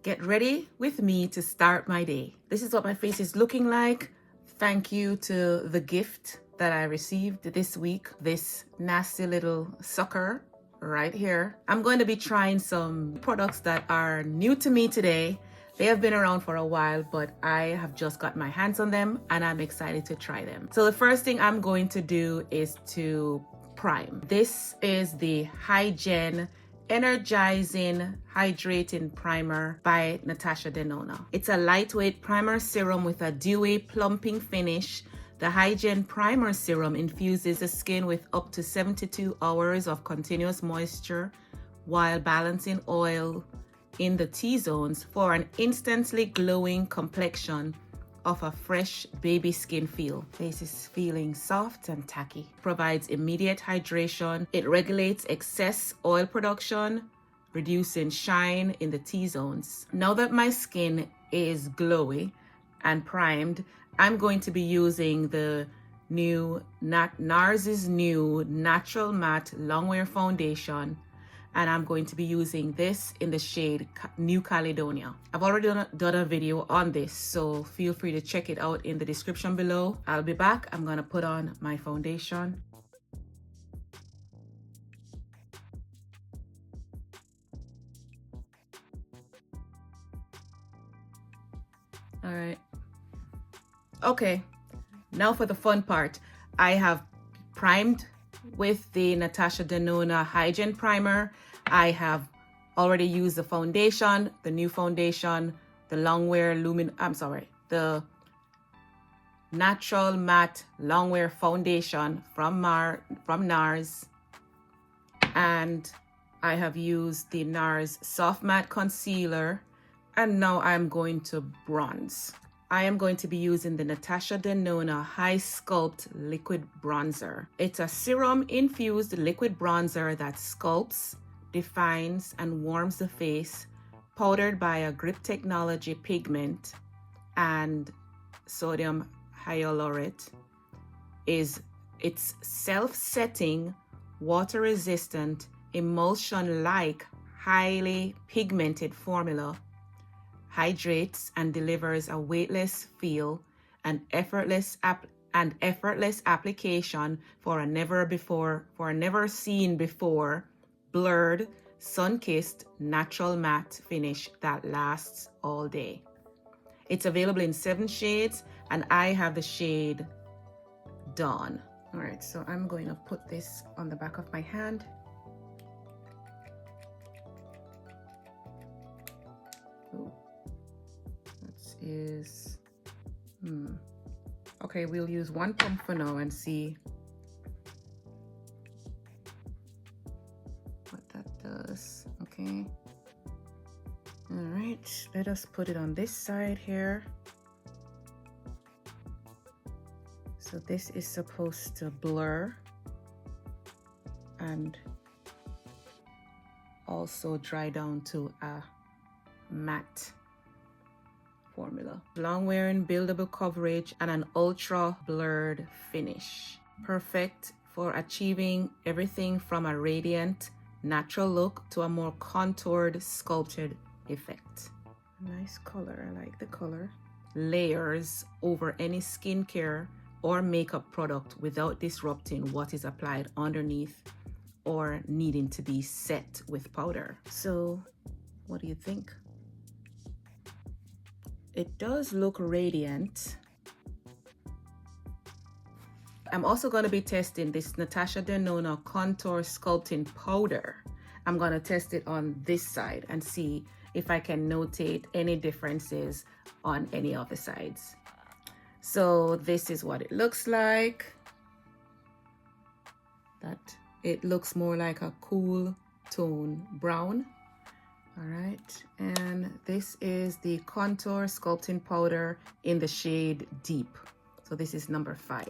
Get ready with me to start my day. This is what my face is looking like. Thank you to the gift that I received this week, this nasty little sucker right here. I'm going to be trying some products that are new to me today. They have been around for a while, but I have just got my hands on them and I'm excited to try them. So the first thing I'm going to do is to prime. This is the Hygen Energizing Hydrating Primer by Natasha Denona. It's a lightweight primer serum with a dewy plumping finish. The Hygen Primer Serum infuses the skin with up to 72 hours of continuous moisture while balancing oil in the T-zones for an instantly glowing complexion of a fresh baby skin feel. Face is feeling soft and tacky. Provides immediate hydration. It regulates excess oil production, reducing shine in the T-zones. Now that my skin is glowy and primed, I'm going to be using the new NARS's new Natural Matte Longwear Foundation, and I'm going to be using this in the shade New Caledonia. I've already done a video on this, so feel free to check it out in the description below. I'll be back. I'm gonna put on my foundation. All right. Okay, now for the fun part. I have primed with the Natasha Denona Hygen Primer. I have already used the foundation, the new foundation, the the Natural Matte Longwear Foundation from NARS. And I have used the NARS Soft Matte Concealer. And now I'm going to bronze. I am going to be using the Natasha Denona HY-SCULPT Liquid Bronzer. It's a serum-infused liquid bronzer that sculpts, defines, and warms the face, powdered by a grip technology pigment and sodium hyalurate. It's self-setting, water-resistant, emulsion-like, highly pigmented formula hydrates and delivers a weightless feel and effortless application for a never seen before blurred, sun-kissed natural matte finish that lasts all day. It's available in 7 shades and I have the shade Dawn. All right, so I'm going to put this on the back of my hand. Ooh. Okay, we'll use 1 pump for now and see what that does. Okay, all right, let us put it on this side here. So this is supposed to blur and also dry down to a matte formula. Long wearing, buildable coverage, and an ultra blurred finish. Perfect for achieving everything from a radiant, natural look to a more contoured, sculpted effect. Nice color, I like the color. Layers over any skincare or makeup product without disrupting what is applied underneath or needing to be set with powder. So, what do you think? It does look radiant. I'm also going to be testing this Natasha Denona Contour Sculpting Powder. I'm going to test it on this side and see if I can notate any differences on any of the sides. So this is what it looks like. It looks more like a cool tone brown. All right, and this is the Contour Sculpting Powder in the shade Deep. So this is number 5.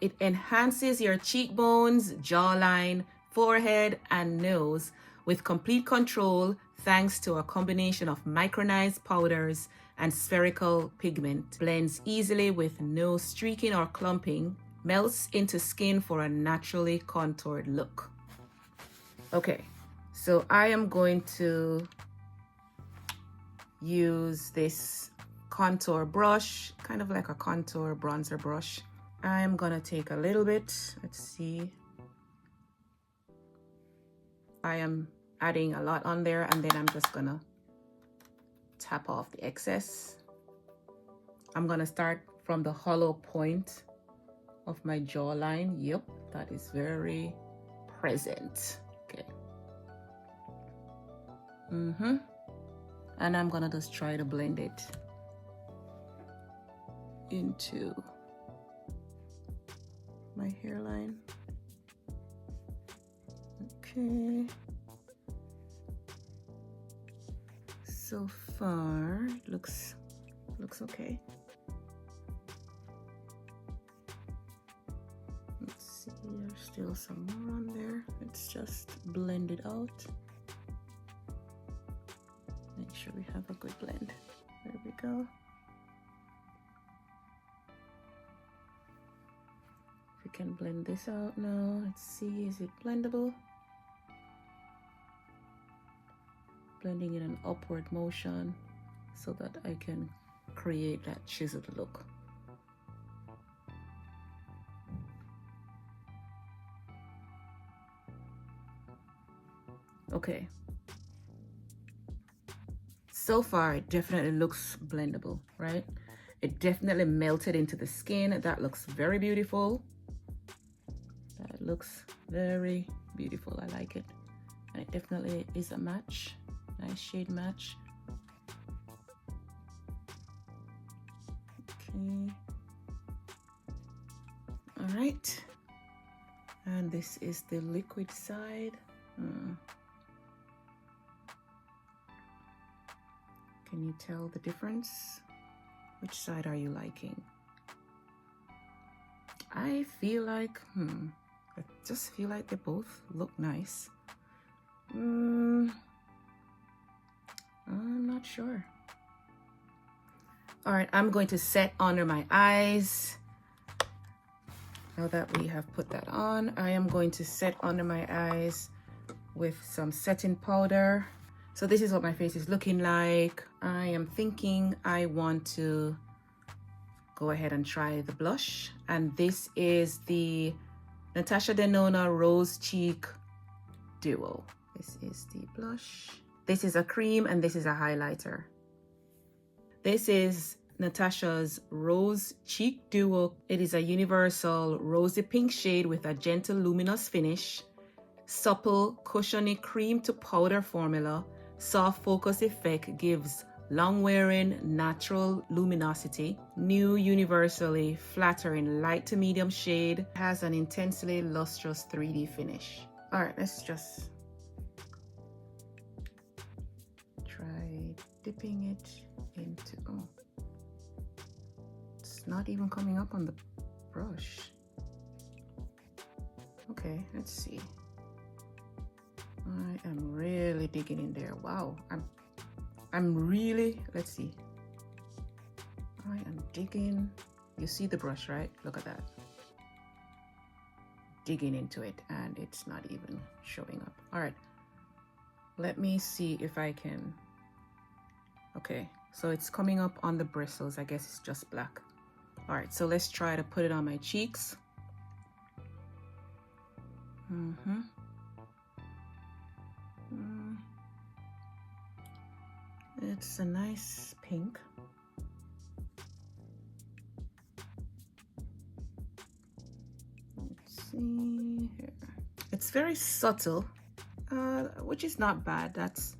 It enhances your cheekbones, jawline, forehead, and nose with complete control thanks to a combination of micronized powders and spherical pigment. Blends easily with no streaking or clumping. Melts into skin for a naturally contoured look. Okay, so I am going to use this contour brush, kind of like a contour bronzer brush. I'm gonna take a little bit, let's see. I am adding a lot on there, and then I'm just gonna tap off the excess. I'm gonna start from the hollow point of my jawline. Yep, that is very present. Okay. And I'm gonna just try to blend it into my hairline. Okay. So far, it looks okay. Let's see, there's still some more on there. Let's just blend it out. Make sure we have a good blend. There we go. We can blend this out now. Let's see, is it blendable? Blending in an upward motion so that I can create that chiseled look. Okay. So far, it definitely looks blendable, right? It definitely melted into the skin. That looks very beautiful. That looks very beautiful. I like it. And it definitely is a match. Nice shade match. Okay. All right. And this is the liquid side. Can you tell the difference? Which side are you liking? I feel like, I just feel like they both look nice. I'm not sure. All right, I'm going to set under my eyes. Now that we have put that on, I am going to set under my eyes with some setting powder. So this is what my face is looking like. I am thinking I want to go ahead and try the blush. And this is the Natasha Denona Rose Cheek Duo. This is the blush. This is a cream and this is a highlighter. This is Natasha's Rose Cheek Duo. It is a universal rosy pink shade with a gentle luminous finish, supple cushiony cream to powder formula. Soft focus effect gives long wearing natural luminosity. New universally flattering light to medium shade. Has an intensely lustrous 3D finish. All right, let's just try dipping it into, it's not even coming up on the brush. Okay, let's see. I am really digging in there. Wow, I'm really, let's see. I am digging. You see the brush, right? Look at that. Digging into it and it's not even showing up. All right, let me see if I can. Okay, so it's coming up on the bristles. I guess it's just black. All right, so let's try to put it on my cheeks. It's a nice pink. Let's see here. It's very subtle, which is not bad. That's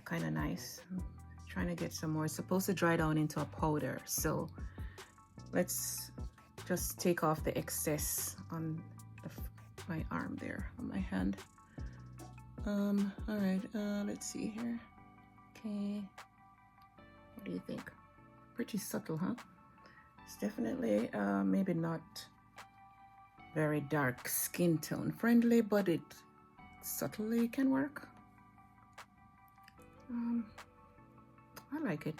kind of nice. I'm trying to get some more. It's supposed to dry down into a powder, so let's just take off the excess on my arm there, on my hand. All right, let's see here. Okay, what do you think? Pretty subtle, huh? It's definitely maybe not very dark skin tone friendly, but it subtly can work. I like it.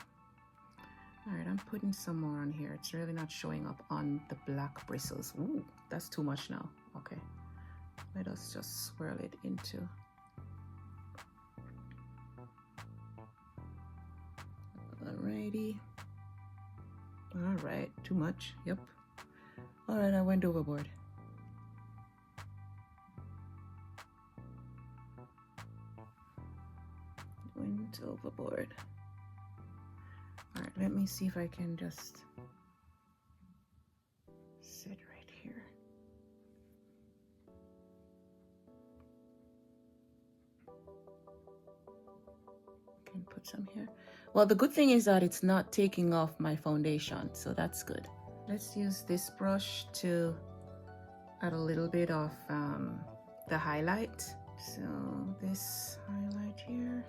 All right, I'm putting some more on here. It's really not showing up on the black bristles. Ooh, that's too much now. Okay, let us just swirl it into. maybe. All right, too much. Yep. All right, I went overboard. Went overboard. All right, let me see if I can just sit right here. Can put some here. Well, the good thing is that it's not taking off my foundation, so that's good. Let's use this brush to add a little bit of the highlight. So this highlight here.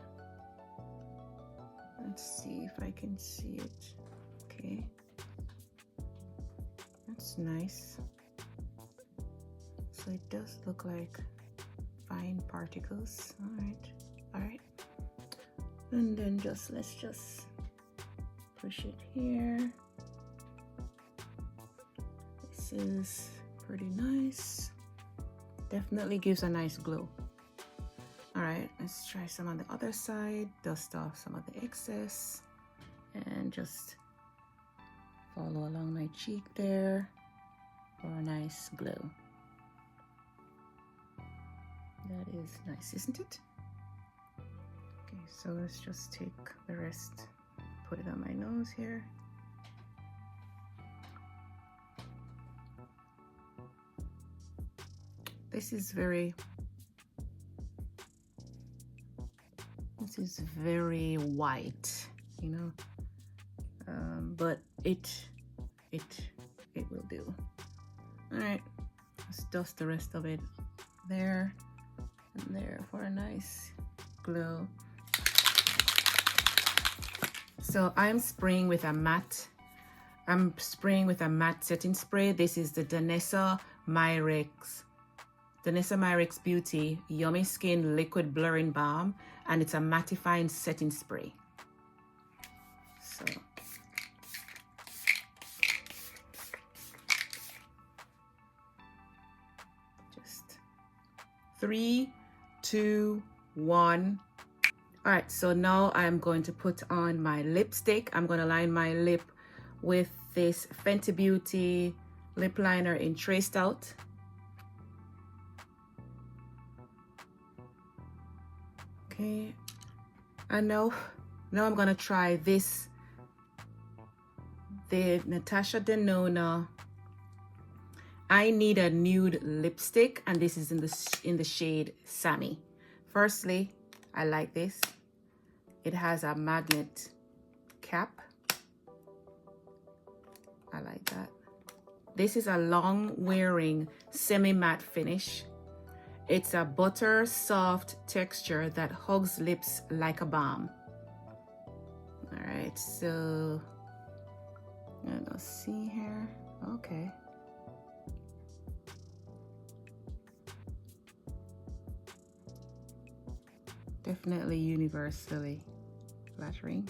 Let's see if I can see it. Okay. That's nice. So it does look like fine particles. All right. All right. And then let's just push it here. This is pretty nice. Definitely gives a nice glow. All right, let's try some on the other side. Dust off some of the excess and just follow along my cheek there for a nice glow. That is nice, isn't it? Okay, so let's just take the rest, put it on my nose here. This is very white, you know, but it will do. All right, let's dust the rest of it there and there for a nice glow. So I'm spraying with a matte. I'm spraying with a matte setting spray. This is the Natasha Beauty Yummy Skin Liquid Blurring Balm, and it's a mattifying setting spray. So just 3, 2, 1. All right, so now I'm going to put on my lipstick. I'm going to line my lip with this Fenty Beauty lip liner in Traced Out. Okay, and now I'm gonna try this, the Natasha Denona I Need a Nude lipstick, and this is in the shade Sami. Firstly, I like this. It has a magnet cap. I like that. This is a long wearing semi-matte finish. It's a butter soft texture that hugs lips like a balm. All right, so let's see here. Okay. Definitely universally flattering.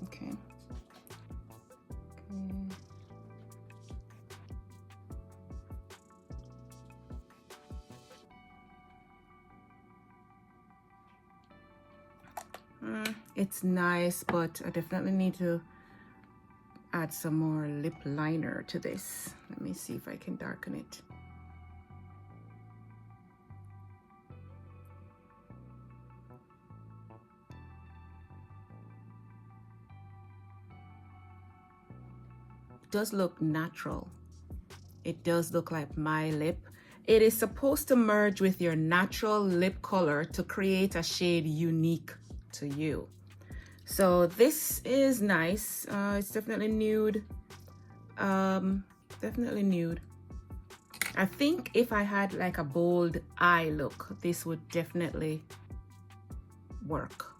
Okay. It's nice, but I definitely need to add some more lip liner to this. Let me see if I can darken it. It does look natural. It does look like my lip. It is supposed to merge with your natural lip color to create a shade unique to you. So this is nice. It's definitely nude. Definitely nude. I think if I had like a bold eye look, this would definitely work.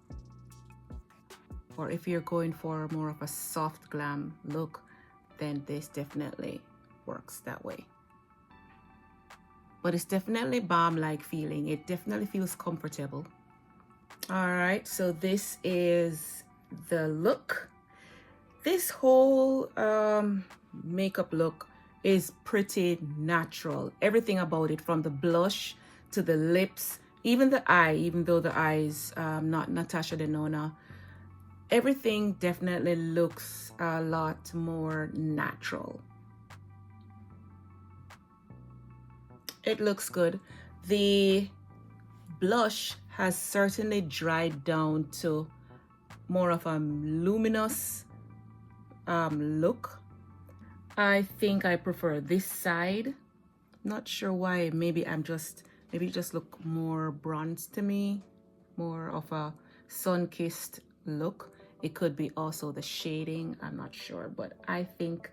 Or if you're going for more of a soft glam look, then this definitely works that way. But it's definitely balm-like feeling. It definitely feels comfortable. All right, so this is the look. This whole makeup look is pretty natural. Everything about it, from the blush to the lips, even the eye, even though the eye is not Natasha Denona, everything definitely looks a lot more natural. It looks good. The blush has certainly dried down to more of a luminous look. I think I prefer this side. Not sure why. Maybe it just look more bronze to me, more of a sun-kissed look. It could be also the shading, I'm not sure, but I think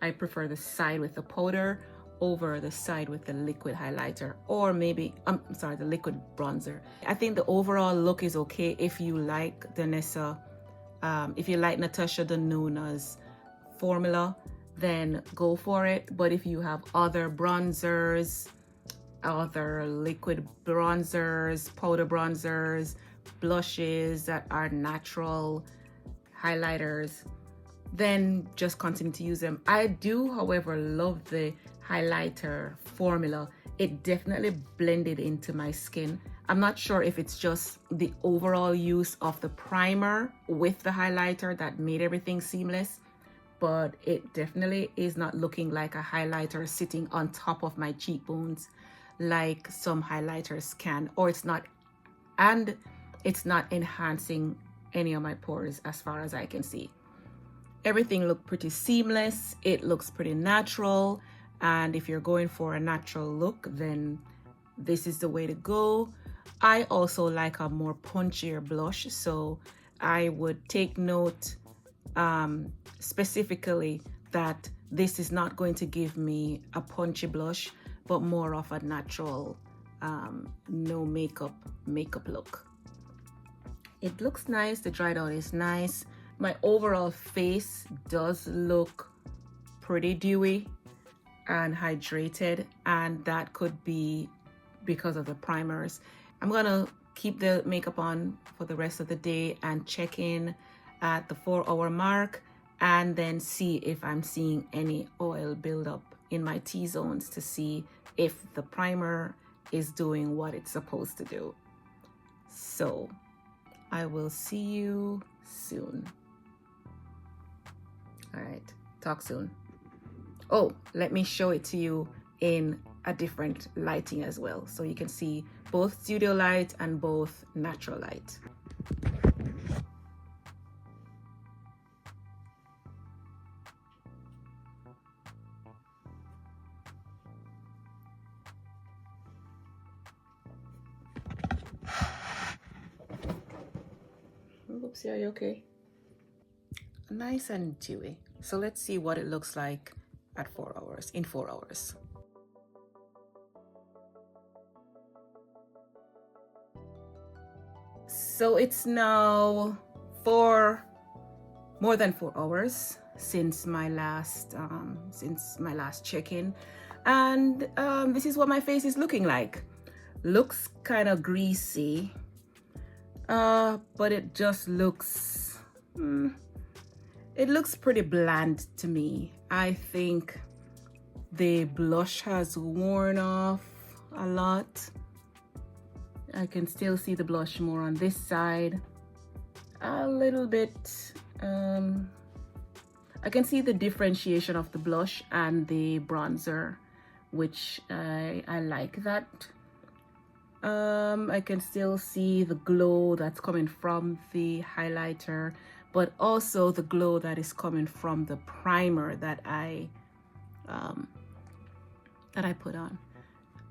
I prefer the side with the powder over the side with the liquid highlighter, or maybe the liquid bronzer. I think the overall look is okay if you like Natasha Denona's formula, then go for it. But if you have other bronzers, other liquid bronzers, powder bronzers, blushes that are natural highlighters, then just continue to use them. I do, however, love the highlighter formula. It definitely blended into my skin. I'm not sure if it's just the overall use of the primer with the highlighter that made everything seamless, but it definitely is not looking like a highlighter sitting on top of my cheekbones like some highlighters can, or it's not enhancing any of my pores as far as I can see. Everything looked pretty seamless. It looks pretty natural. And if you're going for a natural look, then this is the way to go. I also like a more punchier blush, so I would take note specifically that this is not going to give me a punchy blush, but more of a natural, no makeup look. It looks nice. The dried out is nice. My overall face does look pretty dewy and hydrated, and that could be because of the primers. I'm gonna keep the makeup on for the rest of the day and check in at the 4-hour mark, and then see if I'm seeing any oil buildup in my T-zones to see if the primer is doing what it's supposed to do. So I will see you soon. All right, talk soon. Oh, let me show it to you in a different lighting as well, so you can see both studio light and both natural light. Oopsie, are you okay? Nice and dewy. So let's see what it looks like at 4 hours, in 4 hours. So it's now more than 4 hours since my last check-in, and this is what my face is looking like. Looks kind of greasy, but it just looks it looks pretty bland to me. I think the blush has worn off a lot. I can still see the blush more on this side a little bit. I can see the differentiation of the blush and the bronzer, which I like that. I can still see the glow that's coming from the highlighter, but also the glow that is coming from the primer that I put on.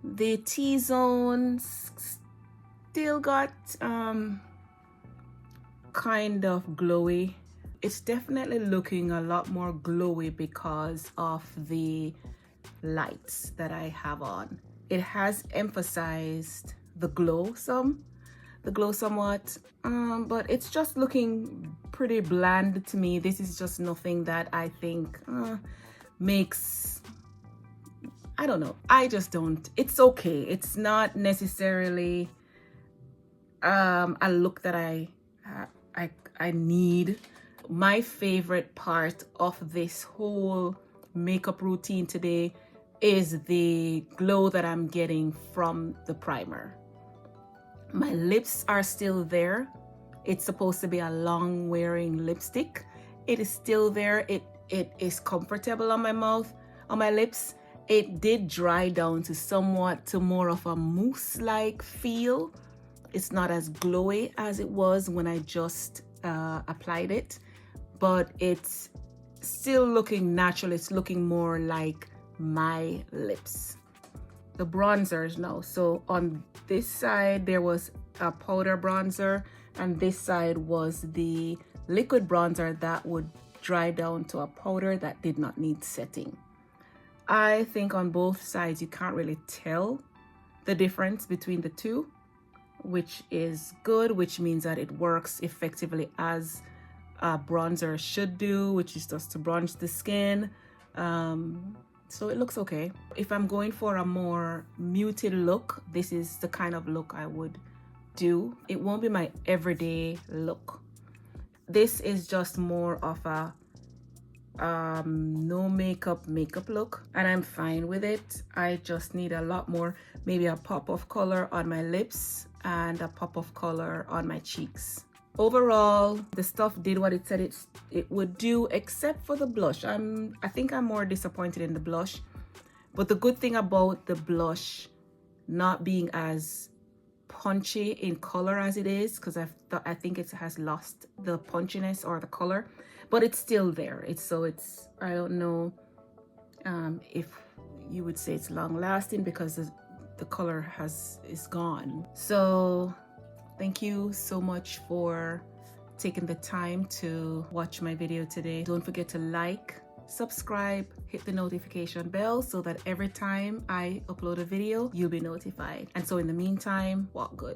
The T-zones still got kind of glowy. It's definitely looking a lot more glowy because of the lights that I have on. It has emphasized the glow somewhat, but it's just looking pretty bland to me. This is just nothing that I think makes, I don't know, I just don't. It's okay. It's not necessarily a look that I need. My favorite part of this whole makeup routine today is the glow that I'm getting from the primer. My lips are still there. It's supposed to be a long wearing lipstick. It is still there. It is comfortable on my mouth, on my lips. It did dry down to somewhat to more of a mousse-like feel. It's not as glowy as it was when I just applied it, but it's still looking natural. It's looking more like my lips. The bronzers now. So on this side, there was a powder bronzer, and this side was the liquid bronzer that would dry down to a powder that did not need setting. I think on both sides, you can't really tell the difference between the two, which is good, which means that it works effectively as a bronzer should do, which is just to bronze the skin. So it looks okay. If I'm going for a more muted look, this is the kind of look I would do. It won't be my everyday look. This is just more of a no makeup look, and I'm fine with it. I just need a lot more, maybe a pop of color on my lips and a pop of color on my cheeks. Overall, the stuff did what it said it would do, except for the blush. I think I'm more disappointed in the blush, but the good thing about the blush not being as punchy in color as it is, because I think it has lost the punchiness or the color, but it's still there. I don't know if you would say it's long lasting, because the color is gone. So thank you so much for taking the time to watch my video today. Don't forget to like, subscribe, hit the notification bell so that every time I upload a video, you'll be notified. And so in the meantime, walk good.